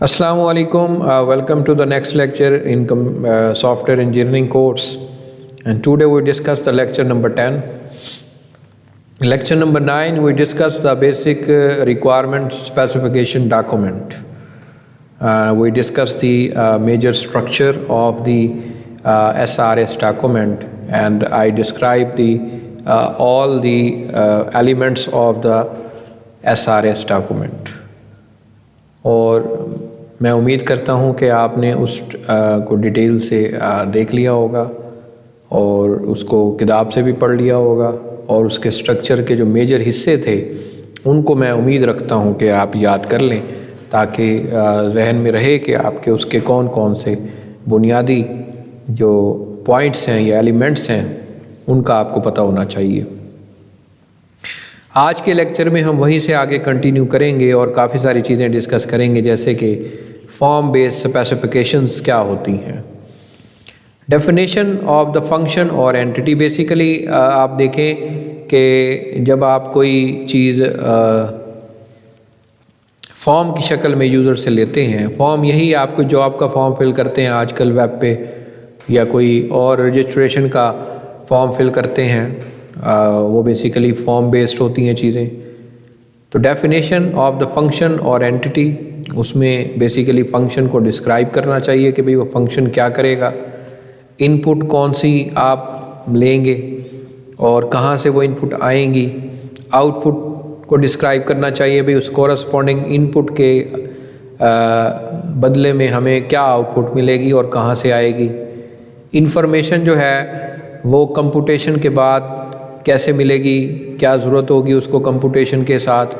Assalamu alaikum. Welcome to the next lecture in software engineering course. And today we discuss the lecture number 10. Lecture number 9 we discuss the basic requirement specification document. We discuss the major structure of the SRS document, and I describe the all the elements of the SRS document. और मैं उम्मीद करता हूँ कि आपने उस को detail से देख लिया होगा और उसको किताब से भी पढ़ लिया होगा, और उसके स्ट्रक्चर के जो मेजर हिस्से थे उनको मैं उम्मीद रखता हूँ कि आप याद कर लें, ताकि जहन में रहे कि आपके उसके कौन कौन से बुनियादी जो पॉइंट्स हैं या एलिमेंट्स हैं उनका आपको पता होना चाहिए। आज के लेक्चर में हम वहीं से आगे कंटिन्यू करेंगे और काफ़ी सारी चीज़ें डिस्कस करेंगे, जैसे कि फॉर्म बेस्ड स्पेसिफिकेशंस क्या होती हैं, डेफिनेशन ऑफ द फंक्शन और एंटिटी। बेसिकली आप देखें कि जब आप कोई चीज़ फॉर्म की शक्ल में यूज़र से लेते हैं, फॉर्म यही आपको जॉब का फॉर्म फिल करते हैं आजकल वेब पे, या कोई और रजिस्ट्रेशन का फॉर्म फिल करते हैं, वो बेसिकली फॉर्म बेस्ड होती हैं चीज़ें। तो डेफिनेशन ऑफ द फंक्शन और एंटिटी, उसमें बेसिकली फ़ंक्शन को डिस्क्राइब करना चाहिए कि भाई वो फंक्शन क्या करेगा, इनपुट कौन सी आप लेंगे और कहाँ से वो इनपुट आएंगी, आउटपुट को डिस्क्राइब करना चाहिए भाई उस कोरस्पॉन्डिंग इनपुट के बदले में हमें क्या आउटपुट मिलेगी और कहाँ से आएगी। इंफॉर्मेशन जो है वो कंप्यूटेशन के बाद कैसे मिलेगी, क्या ज़रूरत होगी उसको कंप्यूटेशन के साथ,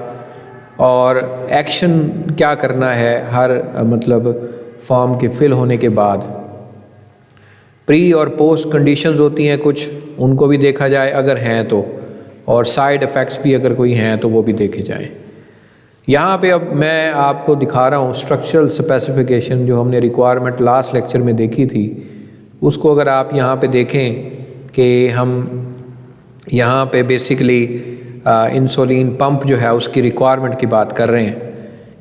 और एक्शन क्या करना है हर मतलब फॉर्म के फिल होने के बाद। प्री और पोस्ट कंडीशंस होती हैं कुछ, उनको भी देखा जाए अगर हैं तो, और साइड इफ़ेक्ट्स भी अगर कोई हैं तो वो भी देखे जाएं। यहाँ पे अब मैं आपको दिखा रहा हूँ स्ट्रक्चरल स्पेसिफिकेशन, जो हमने रिक्वायरमेंट लास्ट लेक्चर में देखी थी, उसको अगर आप यहाँ पे देखें कि हम यहाँ पे बेसिकली इंसुलिन पंप जो है उसकी रिक्वायरमेंट की बात कर रहे हैं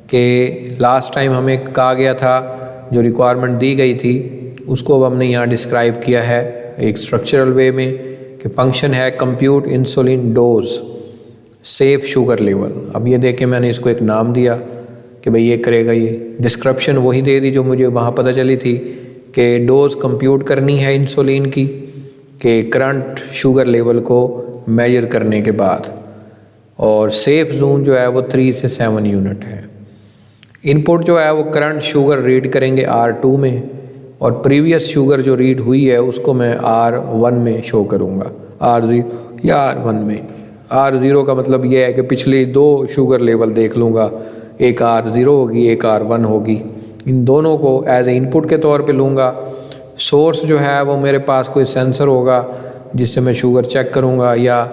कि लास्ट टाइम हमें कहा गया था, जो रिक्वायरमेंट दी गई थी उसको अब हमने यहाँ डिस्क्राइब किया है एक स्ट्रक्चरल वे में कि फंक्शन है compute insulin dose safe sugar level. अब ये देखें मैंने इसको एक नाम दिया कि भाई ये करेगा, ये डिस्क्रिप्शन वही दे दी जो मुझे वहाँ पता चली थी कि डोज कंप्यूट करनी है इंसुलिन की कि करंट शुगर लेवल को मेजर करने के बाद, और सेफ जोन जो है वो 3 से 7 यूनिट है। इनपुट जो है वो करंट शुगर रीड करेंगे R2 में, और प्रीवियस शुगर जो रीड हुई है उसको मैं R1 में शो करूँगा, R0 या R1 में। R0 का मतलब ये है कि पिछली 2 शुगर लेवल देख लूँगा, एक R0 होगी एक R1 होगी, इन दोनों को एज ए इनपुट के तौर पे लूँगा। सोर्स जो है वो मेरे पास कोई सेंसर होगा जिससे मैं शुगर चेक करूँगा, या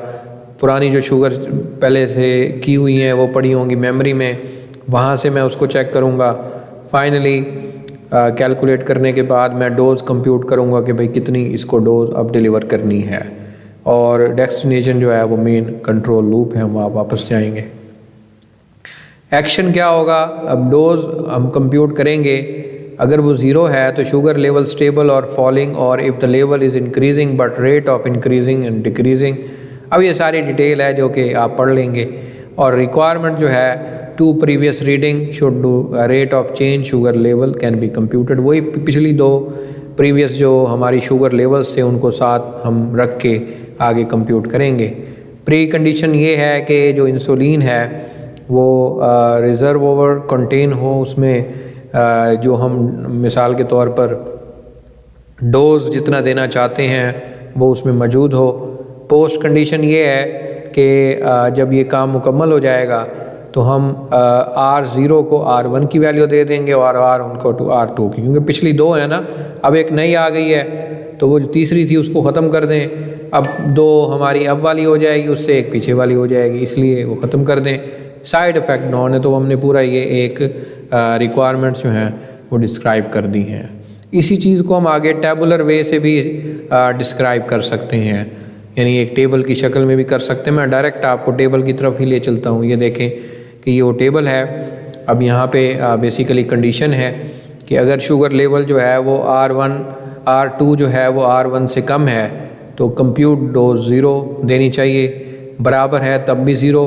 पुरानी जो शुगर पहले से की हुई हैं वो पड़ी होंगी मेमोरी में, वहाँ से मैं उसको चेक करूँगा। फाइनली कैलकुलेट करने के बाद मैं डोज कंप्यूट करूँगा कि भाई कितनी इसको डोज अब डिलीवर करनी है, और डेस्टिनेशन जो है वो मेन कंट्रोल लूप है, वहाँ वापस जाएंगे। एक्शन क्या होगा, अब डोज हम कंप्यूट करेंगे, अगर वो 0 है तो शुगर लेवल स्टेबल और फॉलिंग, और if the level is increasing but rate of increasing and decreasing. अब ये सारी डिटेल है जो कि आप पढ़ लेंगे। और रिक्वायरमेंट जो है 2 previous reading should do rate of change sugar level can be computed. वही पिछली 2 प्रीवियस जो हमारी शुगर लेवल्स थे उनको साथ हम रख के आगे कंप्यूट करेंगे। प्री कंडीशन ये है कि जो इंसुलिन है वो रिज़र्व ओवर कंटेन हो, उसमें जो हम मिसाल के तौर पर डोज जितना देना चाहते हैं वो उसमें मौजूद हो। पोस्ट कंडीशन ये है कि जब ये काम मुकम्मल हो जाएगा तो हम R0 को R1 की वैल्यू दे देंगे और R1 को R2 की, क्योंकि पिछली 2 है ना, अब एक नई आ गई है तो वो जो तीसरी थी उसको ख़त्म कर दें। अब 2 हमारी अब वाली हो जाएगी, उससे एक पीछे वाली हो जाएगी, इसलिए वो ख़त्म कर दें। साइड इफ़ेक्ट नॉन है, तो हमने पूरा ये एक रिक्वायरमेंट्स जो हैं वो डिस्क्राइब कर दी हैं। इसी चीज़ को हम आगे टेबुलर वे से भी डिस्क्राइब कर सकते हैं, यानी एक टेबल की शक्ल में भी कर सकते हैं। मैं डायरेक्ट आपको टेबल की तरफ ही ले चलता हूँ। ये देखें कि ये वो टेबल है अब यहाँ पे बेसिकली कंडीशन है कि अगर शुगर लेवल जो है वो R2 जो है वो R1 से कम है तो कंप्यूट डोज 0 देनी चाहिए, बराबर है तब भी 0,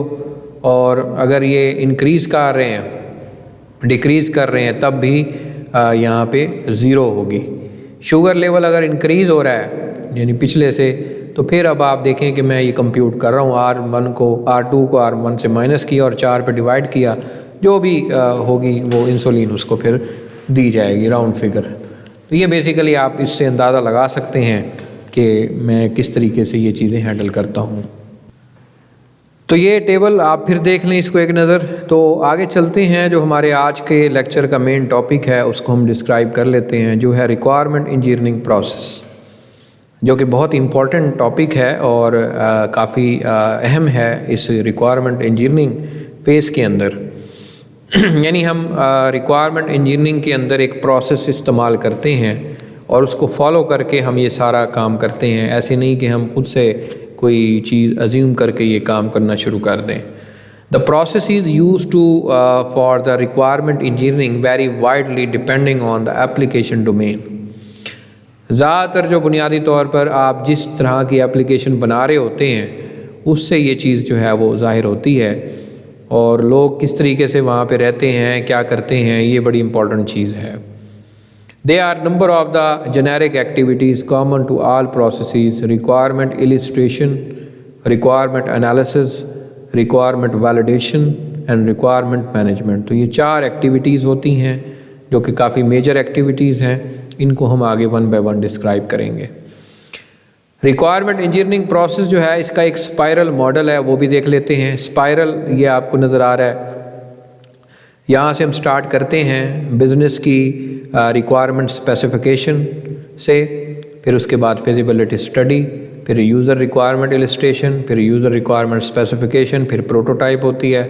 और अगर ये इंक्रीज़ कर रहे हैं डिक्रीज़ कर रहे हैं तब भी यहाँ पे 0 होगी। शुगर लेवल अगर इंक्रीज़ हो रहा है यानी पिछले से, तो फिर अब आप देखें कि मैं ये कंप्यूट कर रहा हूँ R2 को R1 से माइनस किया और 4 पे डिवाइड किया, जो भी होगी वो इंसुलिन उसको फिर दी जाएगी राउंड फिगर। तो ये बेसिकली आप इससे अंदाज़ा लगा सकते हैं कि मैं किस तरीके से ये चीज़ें हैंडल करता हूँ। तो ये टेबल आप फिर देख लें इसको एक नज़र। तो आगे चलते हैं, जो हमारे आज के लेक्चर का मेन टॉपिक है उसको हम डिस्क्राइब कर लेते हैं, जो है रिक्वायरमेंट इंजीनियरिंग प्रोसेस, जो कि बहुत इम्पॉर्टेंट टॉपिक है और काफ़ी अहम है इस रिक्वायरमेंट इंजीनियरिंग फेज़ के अंदर। यानी हम रिक्वायरमेंट इंजीनियरिंग के अंदर एक प्रोसेस इस्तेमाल करते हैं और उसको फॉलो करके हम ये सारा काम करते हैं। ऐसे नहीं कि हम खुद से कोई चीज़ अज्यूम करके ये काम करना शुरू कर दें। The process is use to for the requirement engineering very widely depending on the application domain. ज़्यादातर जो बुनियादी तौर पर आप जिस तरह की एप्लीकेशन बना रहे होते हैं उससे ये चीज़ जो है वो ज़ाहिर होती है, और लोग किस तरीके से वहाँ पे रहते हैं, क्या करते हैं, ये बड़ी इंपॉर्टेंट चीज़ है। They are number of the generic activities common to all processes: requirement elicitation, requirement analysis, requirement validation and requirement management. तो ये 4 एक्टिविटीज़ होती हैं जो कि काफ़ी मेजर एक्टिविटीज़ हैं। इनको हम आगे 1 बाय 1 डिस्क्राइब करेंगे। रिक्वायरमेंट इंजीनियरिंग प्रोसेस जो है इसका एक स्पाइरल मॉडल है, वो भी देख लेते हैं। स्पाइरल ये आपको नज़र आ रहा है। यहाँ से हम स्टार्ट करते हैं बिज़नेस की रिक्वायरमेंट स्पेसिफिकेशन से, फिर उसके बाद फिजिबिलिटी स्टडी, फिर यूज़र रिक्वायरमेंट इलिस्ट्रेशन, फिर यूज़र रिक्वायरमेंट स्पेसिफिकेशन, फिर प्रोटोटाइप होती है,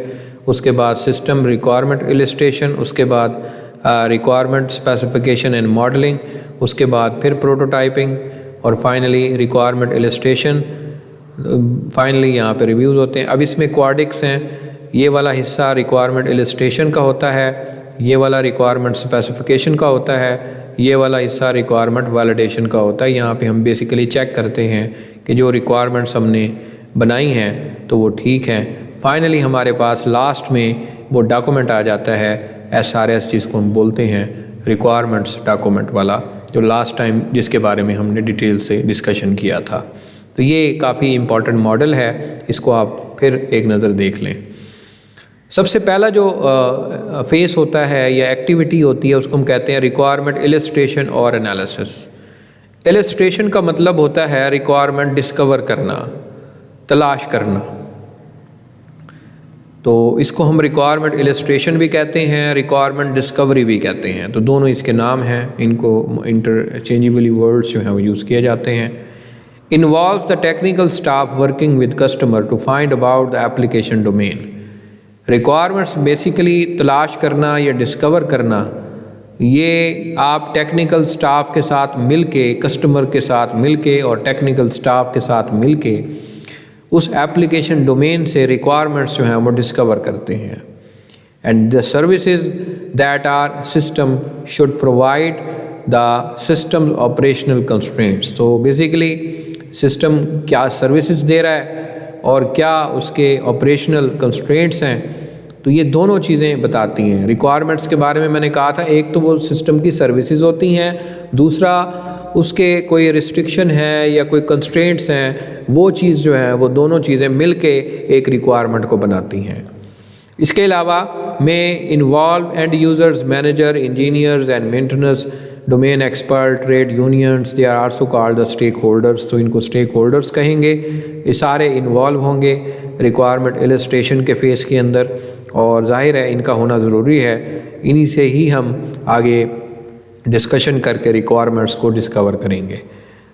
उसके बाद सिस्टम रिक्वायरमेंट इलिस्ट्रेशन, उसके बाद रिक्वायरमेंट स्पेसिफिकेशन एंड मॉडलिंग, उसके बाद फिर प्रोटोटाइपिंग, और फाइनली रिक्वायरमेंट इलिस्ट्रेशन। फाइनली यहाँ पे रिव्यूज़ होते हैं। अब इसमें क्वाडिक्स हैं, ये वाला हिस्सा रिक्वायरमेंट इलिस्ट्रेशन का होता है, ये वाला रिक्वायरमेंट स्पेसिफिकेशन का होता है, ये वाला हिस्सा रिक्वायरमेंट वैलिडेशन का होता है। यहाँ पे हम बेसिकली चेक करते हैं कि जो रिक्वायरमेंट्स हमने बनाई हैं तो वो ठीक हैं। फाइनली हमारे पास लास्ट में वो डॉक्यूमेंट आ जाता है SRS, जिसको हम बोलते हैं रिक्वायरमेंट्स डॉक्यूमेंट वाला, जो लास्ट टाइम जिसके बारे में हमने डिटेल से डिस्कशन किया था। तो ये काफ़ी इम्पॉर्टेंट मॉडल है, इसको आप फिर एक नज़र देख लें। सबसे पहला जो फेस होता है या एक्टिविटी होती है उसको हम कहते हैं रिक्वायरमेंट इलिस्ट्रेशन और एनालिसिस। इलिस्ट्रेशन का मतलब होता है रिक्वायरमेंट डिस्कवर करना, तलाश करना। तो इसको हम रिक्वायरमेंट इलिस्ट्रेशन भी कहते हैं, रिक्वायरमेंट डिस्कवरी भी कहते हैं। तो दोनों इसके नाम हैं, इनको इंटरचेंजेबली वर्ड्स जो हैं वो यूज़ किए जाते हैं। Involve the technical staff working with customer to find about the application domain. Requirements basically तलाश करना या डिस्कवर करना, ये आप टेक्निकल स्टाफ के साथ मिल के, कस्टमर के साथ मिल के और टेक्निकल स्टाफ के साथ मिल के उस एप्लीकेशन डोमेन से रिक्वायरमेंट्स जो हैं वो डिस्कवर करते हैं। And the services that are system should provide the system operational constraints. तो बेसिकली सिस्टम क्या सर्विसेज दे रहा है और क्या उसके ऑपरेशनल कंस्ट्रेंट्स हैं, तो ये दोनों चीज़ें बताती हैं। रिक्वायरमेंट्स के बारे में मैंने कहा था, एक तो वो सिस्टम की सर्विसेज होती हैं, दूसरा उसके कोई रिस्ट्रिक्शन है या कोई कंस्ट्रेंट्स हैं, वो चीज़ जो है वो दोनों चीज़ें मिल के एक रिक्वायरमेंट को बनाती हैं। इसके अलावा में involve end users, manager, engineers and maintenance, domain expert, trade unions, they are also called the stakeholders. तो इनको स्टेक होल्डर्स कहेंगे। ये सारे इन्वॉल्व होंगे रिक्वायरमेंट इलिस्ट्रेशन के फेस के अंदर, और जाहिर है इनका होना ज़रूरी है। इन्हीं से ही हम आगे डिस्कशन करके रिक्वायरमेंट्स को डिस्कवर करेंगे।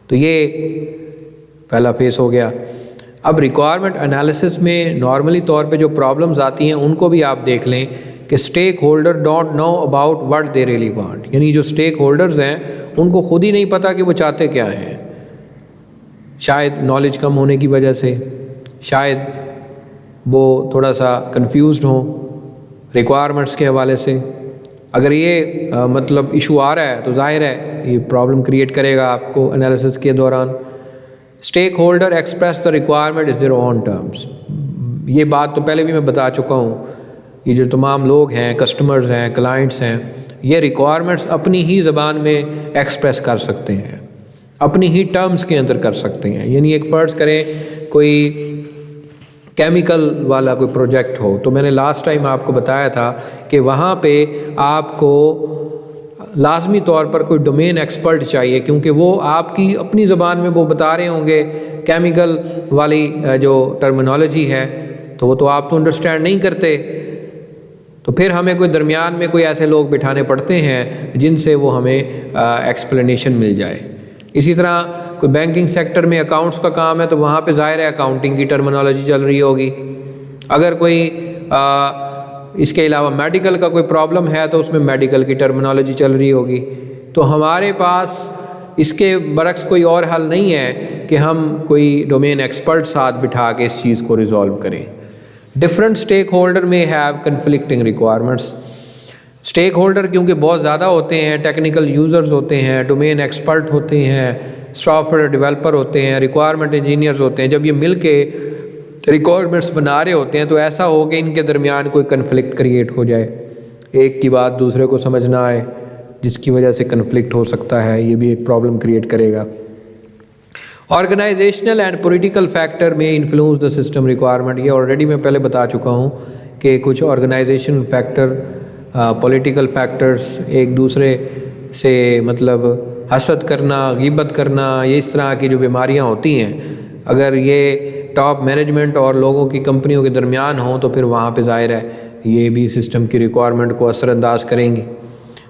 तो ये पहला फेस हो गया। अब रिक्वायरमेंट एनालिसिस में नॉर्मली तौर पे जो प्रॉब्लम्स आती हैं उनको भी आप देख लें कि stakeholder don't know about what they really want. यानी जो स्टेक होल्डर्स हैं उनको खुद ही नहीं पता कि वो चाहते क्या हैं। शायद नॉलेज कम होने की वजह से, शायद वो थोड़ा सा कंफ्यूज्ड हों रिक्वायरमेंट्स के हवाले से। अगर ये मतलब इशू आ रहा है तो जाहिर है ये प्रॉब्लम क्रिएट करेगा आपको एनालिसिस के दौरान। Stakeholder express the requirement is their own terms. ये बात तो पहले भी मैं बता चुका हूँ। ये जो तमाम लोग हैं, कस्टमर्स हैं, क्लाइंट्स हैं, ये रिक्वायरमेंट्स अपनी ही ज़बान में एक्सप्रेस कर सकते हैं, अपनी ही टर्म्स के अंदर कर सकते हैं। यानी एक फ़र्ज़ करें कोई केमिकल वाला कोई प्रोजेक्ट हो, तो मैंने लास्ट टाइम आपको बताया था कि वहाँ पे आपको लाजमी तौर पर कोई डोमेन एक्सपर्ट चाहिए, क्योंकि वो आपकी अपनी ज़बान में वो बता रहे होंगे केमिकल वाली जो टर्मिनोलॉजी है, तो वो तो आप तो अंडरस्टैंड नहीं करते। तो फिर हमें कोई दरमियान में कोई ऐसे लोग बिठाने पड़ते हैं जिनसे वो हमें एक्सप्लेनेशन मिल जाए। इसी तरह कोई बैंकिंग सेक्टर में अकाउंट्स का काम है, तो वहाँ पे ज़ाहिर है अकाउंटिंग की टर्मिनोलॉजी चल रही होगी। अगर कोई इसके अलावा मेडिकल का कोई प्रॉब्लम है तो उसमें मेडिकल की टर्मिनोलॉजी चल रही होगी। तो हमारे पास इसके बरक्स कोई और हल नहीं है कि हम कोई डोमेन एक्सपर्ट साथ बिठा के इस चीज़ को रिजॉल्व करें। Different stakeholder may have conflicting requirements. Stakeholder क्योंकि बहुत ज़्यादा होते हैं, टेक्निकल यूज़र्स होते हैं, डोमेन एक्सपर्ट होते हैं, सॉफ्टवेयर डेवलपर होते हैं, रिक्वायरमेंट इंजीनियर्स होते हैं, जब ये मिल के रिक्वायरमेंट्स बना रहे होते हैं तो ऐसा हो कि इनके दरमियान कोई कन्फ्लिक्ट क्रिएट हो जाए, एक की बात दूसरे को समझ ना आए, जिसकी वजह से कन्फ्लिक्ट हो सकता है। ये भी एक प्रॉब्लम क्रिएट करेगा। ऑर्गेनाइजेशनल एंड पॉलिटिकल फैक्टर में इन्फ्लुएंस द सिस्टम रिक्वायरमेंट। ये ऑलरेडी मैं पहले बता चुका हूँ कि कुछ ऑर्गेनाइजेशन फैक्टर, पॉलिटिकल फैक्टर्स, एक दूसरे से मतलब हसद करना, गिबत करना, ये इस तरह की जो बीमारियाँ होती हैं, अगर ये टॉप मैनेजमेंट और लोगों की कंपनियों के दरमियान हों तो फिर वहाँ पे ज़ाहिर है ये भी सिस्टम की रिक्वायरमेंट को असरअंदाज करेंगी।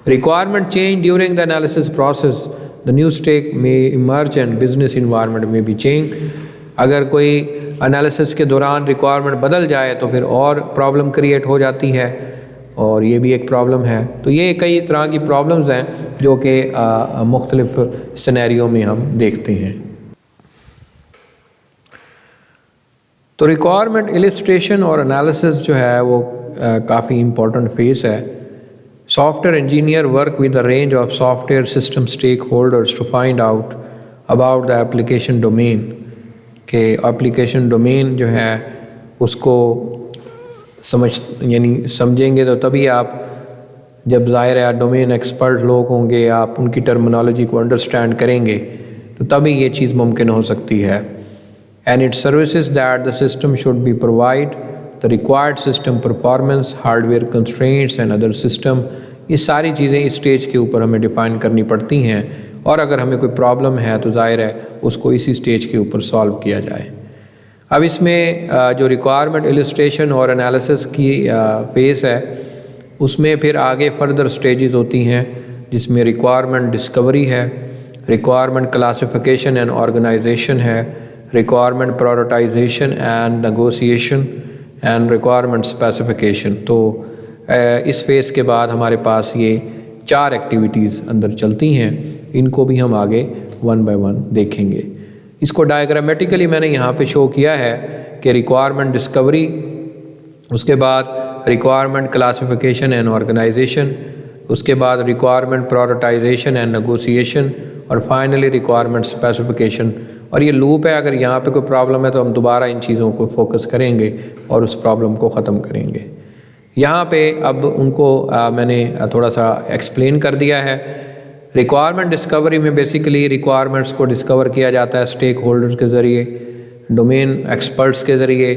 Requirement change during the analysis process, the new stake may emerge and business environment में भी चेंज। अगर कोई एनालिसिस के दौरान रिक्वायरमेंट बदल जाए तो फिर और प्रॉब्लम क्रिएट हो जाती है, और ये भी एक प्रॉब्लम है। तो ये कई तरह की प्रॉब्लम्स हैं जो कि मुख्तलिफ सिनेरियो में हम देखते हैं। तो रिक्वायरमेंट इलिस्ट्रेशन और एनालिसिस जो है वो काफ़ी इम्पोर्टेंट फेस है। Software engineer work with a range of software system stakeholders to find out about the application domain, के application domain जो है उसको समझेंगे तो तभी आप, जब ज़ाहिर है डोमेन एक्सपर्ट लोग होंगे, आप उनकी टर्मिनोलॉजी को अंडरस्टैंड करेंगे तो तभी ये चीज़ मुमकिन हो सकती है। And it services that the system should be provide the required system performance, hardware constraints and other system। ये सारी चीज़ें इस स्टेज के ऊपर हमें डिफाइन करनी पड़ती हैं, और अगर हमें कोई प्रॉब्लम है तो जाहिर है उसको इसी स्टेज के ऊपर सॉल्व किया जाए। अब इसमें जो रिक्वायरमेंट इलिस्ट्रेशन और एनालिसिस की फेस है, उसमें फिर आगे फर्दर स्टेजेस होती हैं, जिसमें रिक्वायरमेंट डिस्कवरी है, रिक्वायरमेंट क्लासिफिकेशन एंड ऑर्गेनाइजेशन है, requirement prioritisation and negotiation and requirement specification. तो इस फेज़ के बाद हमारे पास ये 4 एक्टिविटीज़ अंदर चलती हैं। इनको भी हम आगे वन बाय वन देखेंगे। इसको डायग्रामेटिकली मैंने यहाँ पे शो किया है कि रिक्वायरमेंट डिस्कवरी, उसके बाद रिक्वायरमेंट क्लासिफिकेशन एंड ऑर्गेनाइजेशन, उसके बाद रिक्वायरमेंट प्रायोरिटाइजेशन एंड नेगोशिएशन, और फाइनली रिक्वायरमेंट स्पेसिफिकेशन। और ये लूप है, अगर यहाँ पे कोई प्रॉब्लम है तो हम दोबारा इन चीज़ों को फोकस करेंगे और उस प्रॉब्लम को ख़त्म करेंगे। यहाँ पे अब उनको मैंने थोड़ा सा एक्सप्लेन कर दिया है। रिक्वायरमेंट डिस्कवरी में बेसिकली रिक्वायरमेंट्स को डिस्कवर किया जाता है स्टेक होल्डर्स के ज़रिए, डोमेन एक्सपर्ट्स के ज़रिए,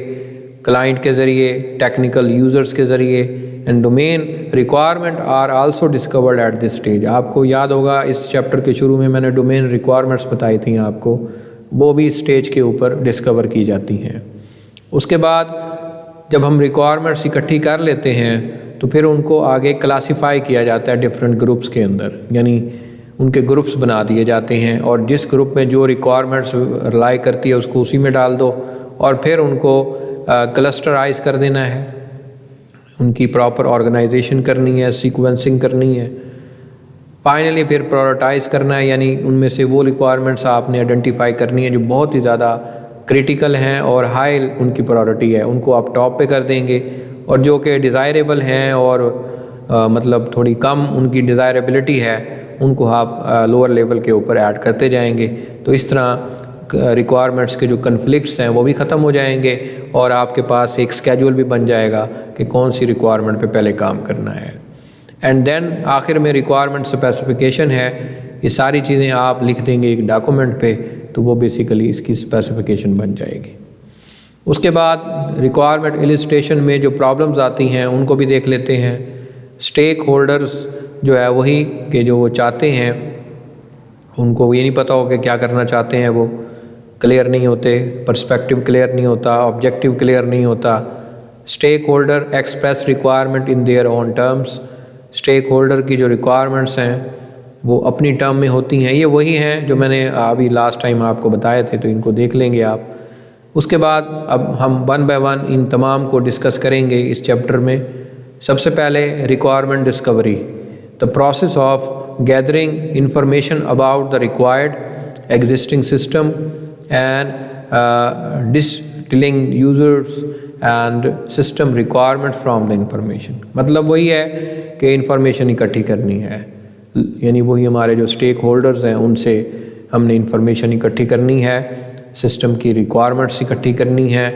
क्लाइंट के ज़रिए, टेक्निकल यूज़र्स के ज़रिए। And domain requirement are also discovered at this stage. आपको याद होगा इस चैप्टर के शुरू में मैंने डोमेन रिक्वायरमेंट्स बताई थी आपको, वो भी स्टेज के ऊपर डिस्कवर की जाती हैं। उसके बाद जब हम रिक्वायरमेंट्स इकट्ठी कर लेते हैं तो फिर उनको आगे क्लासिफाई किया जाता है डिफरेंट ग्रुप्स के अंदर, यानी उनके ग्रुप्स बना दिए जाते हैं, और जिस ग्रुप में जो रिक्वायरमेंट्स रिलाई करती है उसको उसी में डाल दो, और फिर उनको क्लस्टराइज कर देना है, उनकी प्रॉपर ऑर्गेनाइजेशन करनी है, सीक्वेंसिंग करनी है, फाइनली फिर प्रायोरिटाइज करना है, यानी उनमें से वो रिक्वायरमेंट्स आपने आइडेंटिफाई करनी है जो बहुत ही ज़्यादा क्रिटिकल हैं और हाई उनकी प्रायोरिटी है, उनको आप टॉप पे कर देंगे, और जो कि डिज़ायरेबल हैं और मतलब थोड़ी कम उनकी डिज़ायरेबिलिटी है, उनको आप लोअर लेवल के ऊपर ऐड करते जाएंगे। तो इस तरह रिक्वायरमेंट्स के जो कन्फ्लिक्ट्स हैं वो भी ख़त्म हो जाएंगे और आपके पास एक स्केड्यूल भी बन जाएगा कि कौन सी रिक्वायरमेंट पे पहले काम करना है। एंड देन आखिर में रिक्वायरमेंट स्पेसिफिकेशन है। ये सारी चीज़ें आप लिख देंगे एक डॉक्यूमेंट पे, तो वो बेसिकली इसकी स्पेसिफिकेशन बन जाएगी। उसके बाद रिक्वायरमेंट इलिस्ट्रेशन में जो प्रॉब्लम्स आती हैं उनको भी देख लेते हैं। स्टेक होल्डर्स जो है वही कि जो वो चाहते हैं, उनको ये नहीं पता हो कि क्या करना चाहते हैं, वो क्लियर नहीं होते, पर्सपेक्टिव क्लियर नहीं होता, ऑब्जेक्टिव क्लियर नहीं होता। Stakeholder express requirement in their own terms. Stakeholder की जो रिक्वायरमेंट्स हैं वो अपनी टर्म में होती हैं। ये वही हैं जो मैंने अभी लास्ट टाइम आपको बताए थे, तो इनको देख लेंगे आप। उसके बाद अब हम वन बाय वन इन तमाम को डिस्कस करेंगे इस चैप्टर में। सबसे पहले requirement discovery, the process of gathering information about the required existing system and distilling users and system requirement from the information. मतलब वही है कि इंफॉर्मेशन इकट्ठी करनी है, यानी वही हमारे जो स्टेक होल्डर्स हैं उनसे हमने इंफॉर्मेशन इकट्ठी करनी है, सिस्टम की रिक्वायरमेंट्स इकट्ठी करनी है।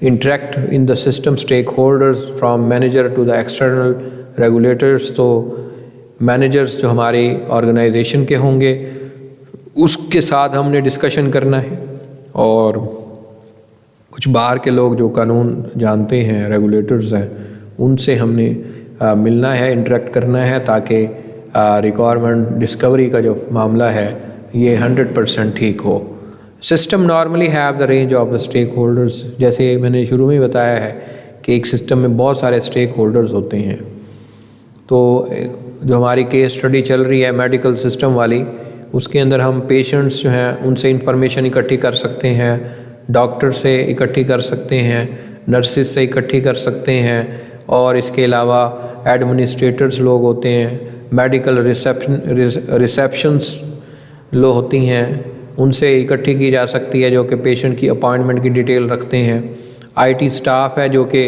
Interact in the system stakeholders from manager to the external regulators. तो मैनेजर्स जो हमारी ऑर्गेनाइजेशन के होंगे उसके साथ हमने डिस्कशन करना है, और कुछ बाहर के लोग जो कानून जानते हैं, रेगुलेटर्स हैं, उनसे हमने मिलना है, इंटरेक्ट करना है, ताकि रिक्वायरमेंट डिस्कवरी का जो मामला है ये 100% ठीक हो। System normally have the range of the stakeholders. जैसे मैंने शुरू में बताया है कि एक सिस्टम में बहुत सारे स्टेक होल्डर्स होते हैं। तो जो हमारी केस स्टडी चल रही है मेडिकल सिस्टम वाली, उसके अंदर हम पेशेंट्स जो हैं उनसे इंफॉर्मेशन इकट्ठी कर सकते हैं, डॉक्टर से इकट्ठी कर सकते हैं, नर्सिस से इकट्ठी कर सकते हैं, और इसके अलावा एडमिनिस्ट्रेटर्स लोग होते हैं, मेडिकल रिसेप्शंस लो होती हैं, उनसे इकट्ठी की जा सकती है जो कि पेशेंट की अपॉइंटमेंट की डिटेल रखते हैं। आईटी स्टाफ है जो कि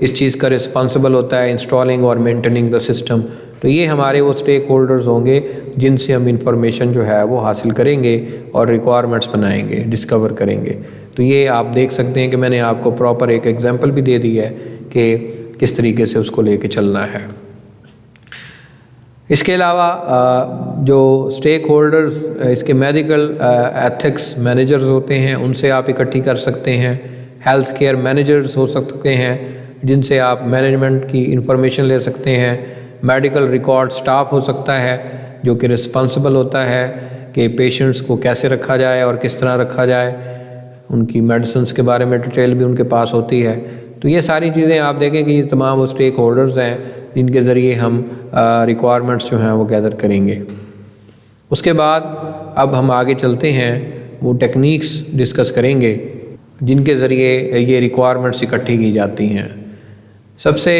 इस चीज़ का रिस्पॉन्सिबल होता है इंस्टॉलिंग और मेंटेनिंग द सिस्टम। तो ये हमारे वो स्टेक होल्डर्स होंगे जिनसे हम इंफॉर्मेशन जो है वो हासिल करेंगे और रिक्वायरमेंट्स बनाएंगे, डिस्कवर करेंगे। तो ये आप देख सकते हैं कि मैंने आपको प्रॉपर एक एग्जांपल भी दे दी है कि किस तरीके से उसको लेके चलना है। इसके अलावा जो स्टेक होल्डर्स इसके मेडिकल एथिक्स मैनेजर्स होते हैं, उनसे आप इकट्ठी कर सकते हैं। हेल्थ केयर मैनेजर्स हो सकते हैं जिनसे आप मैनेजमेंट की इंफॉर्मेशन ले सकते हैं। मेडिकल रिकॉर्ड स्टाफ हो सकता है जो कि रिस्पॉन्सिबल होता है कि पेशेंट्स को कैसे रखा जाए और किस तरह रखा जाए, उनकी मेडिसिन्स के बारे में डिटेल भी उनके पास होती है। तो ये सारी चीज़ें आप देखें कि ये तमाम वो स्टेक होल्डर्स हैं जिनके ज़रिए हम रिक्वायरमेंट्स जो हैं वो गैदर करेंगे। उसके बाद अब हम आगे चलते हैं, वो टेक्निक्स डिस्कस करेंगे जिनके ज़रिए ये रिक्वायरमेंट्स इकट्ठी की जाती हैं। सबसे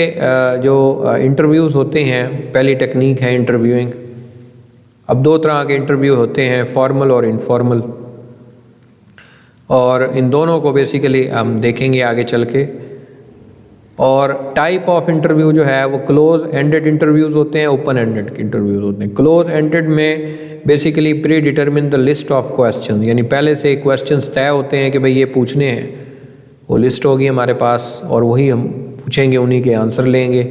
जो इंटरव्यूज़ होते हैं, पहली टेक्निक है इंटरव्यूइंग। अब दो तरह के इंटरव्यू होते हैं, फॉर्मल और इनफॉर्मल, और इन दोनों को बेसिकली हम देखेंगे आगे चल के। और टाइप ऑफ इंटरव्यू जो है वो क्लोज एंडेड इंटरव्यूज़ होते हैं, ओपन एंडेड इंटरव्यूज़ होते हैं। क्लोज एंडेड में basically pre determine the list of question, यानी पहले से क्वेश्चंस तय होते हैं कि भाई ये पूछने हैं, वो लिस्ट होगी हमारे पास और वही हम पूछेंगे, उन्हीं के आंसर लेंगे।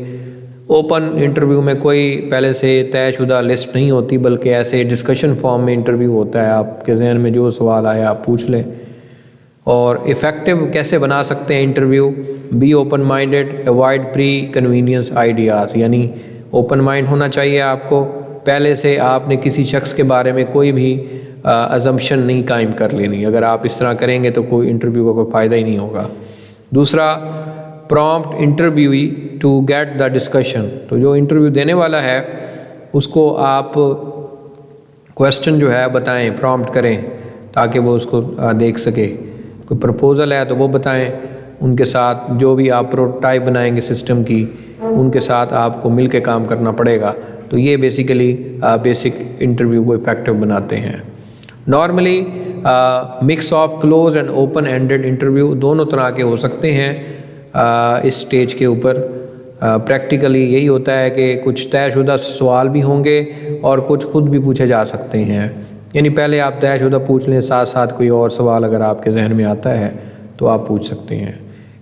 ओपन इंटरव्यू में कोई पहले से तयशुदा लिस्ट नहीं होती, बल्कि ऐसे डिस्कशन फॉर्म में इंटरव्यू होता है, आपके जहन में जो सवाल आया आप पूछ लें। और इफ़ेक्टिव कैसे बना सकते हैं interview? Be open minded, avoid pre convenience ideas, यानी ओपन माइंड होना चाहिए आपको। पहले से आपने किसी शख्स के बारे में कोई भी अजम्पशन नहीं कायम कर लेनी। अगर आप इस तरह करेंगे तो कोई इंटरव्यू का कोई फ़ायदा ही नहीं होगा। दूसरा, prompt interviewee to get the discussion, तो जो इंटरव्यू देने वाला है उसको आप क्वेश्चन जो है बताएं, प्रॉम्प्ट करें ताकि वो उसको देख सके। कोई प्रपोज़ल है तो वो बताएं, उनके साथ जो भी आप प्रोटोटाइप बनाएंगे सिस्टम की, उनके साथ आपको मिल के काम करना पड़ेगा। तो ये बेसिकली बेसिक इंटरव्यू को इफ़ेक्टिव बनाते हैं। Normally mix of close and open ended interview दोनों तरह के हो सकते हैं इस स्टेज के ऊपर। प्रैक्टिकली यही होता है कि कुछ तयशुदा सवाल भी होंगे और कुछ खुद भी पूछे जा सकते हैं। यानी पहले आप तयशुदा पूछ लें, साथ साथ कोई और सवाल अगर आपके जहन में आता है तो आप पूछ सकते हैं।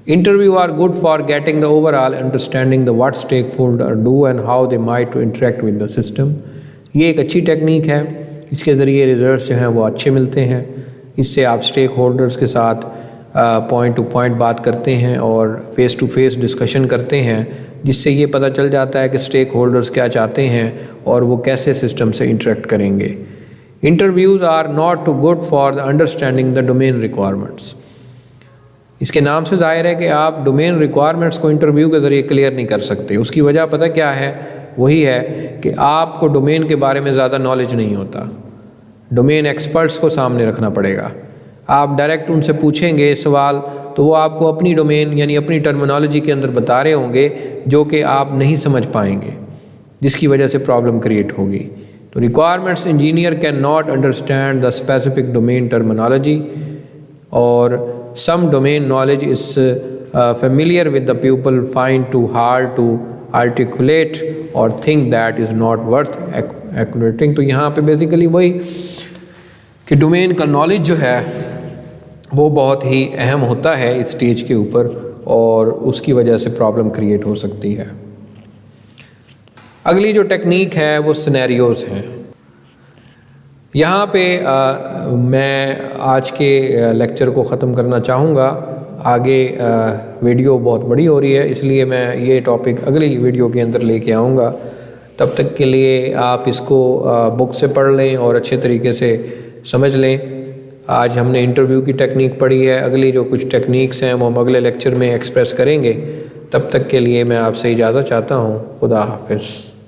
Interview are good for getting the overall understanding the what stakeholder do and how they might to interact with the system. ये एक अच्छी टेक्निक है, इसके ज़रिए रिजल्ट जो हैं वो अच्छे मिलते हैं। इससे आप स्टेक होल्डर्स के साथ पॉइंट टू पॉइंट बात करते हैं और फेस टू फेस डिस्कशन करते हैं, जिससे ये पता चल जाता है कि स्टेक होल्डर्स क्या चाहते हैं और वो कैसे सिस्टम से इंटरेक्ट करेंगे। Interviews are not too good for the understanding the domain requirements. इसके नाम से ज़ाहिर है कि आप डोमेन रिक्वायरमेंट्स को इंटरव्यू के ज़रिए क्लियर नहीं कर सकते। उसकी वजह पता क्या है? वही है कि आपको डोमेन के बारे में ज़्यादा नॉलेज नहीं होता। डोमेन एक्सपर्ट्स को सामने रखना पड़ेगा। आप डायरेक्ट उनसे पूछेंगे सवाल तो वो आपको अपनी डोमेन यानी अपनी टर्मिनोलॉजी के अंदर बता रहे होंगे जो कि आप नहीं समझ पाएंगे, जिसकी वजह से प्रॉब्लम क्रिएट होगी। तो requirements engineer can not understand the specific domain terminology और some domain knowledge is familiar with the pupil find too hard to articulate or think that is not worth accumulating। तो यहाँ पे basically वही कि domain का knowledge जो है वो बहुत ही अहम होता है इस स्टेज के ऊपर और उसकी वजह से प्रॉब्लम क्रिएट हो सकती है। अगली जो टेक्निक है वो सिनेरियोज़ हैं। यहाँ पे मैं आज के लेक्चर को ख़त्म करना चाहूँगा। आगे वीडियो बहुत बड़ी हो रही है, इसलिए मैं ये टॉपिक अगली वीडियो के अंदर लेके आऊँगा। तब तक के लिए आप इसको बुक से पढ़ लें और अच्छे तरीके से समझ लें। आज हमने इंटरव्यू की टेक्निक पढ़ी है, अगली जो कुछ टेक्निक्स हैं वो हम अगले लेक्चर में एक्सप्रेस करेंगे। तब तक के लिए मैं आपसे इजाज़त चाहता हूँ। खुदा हाफिज़।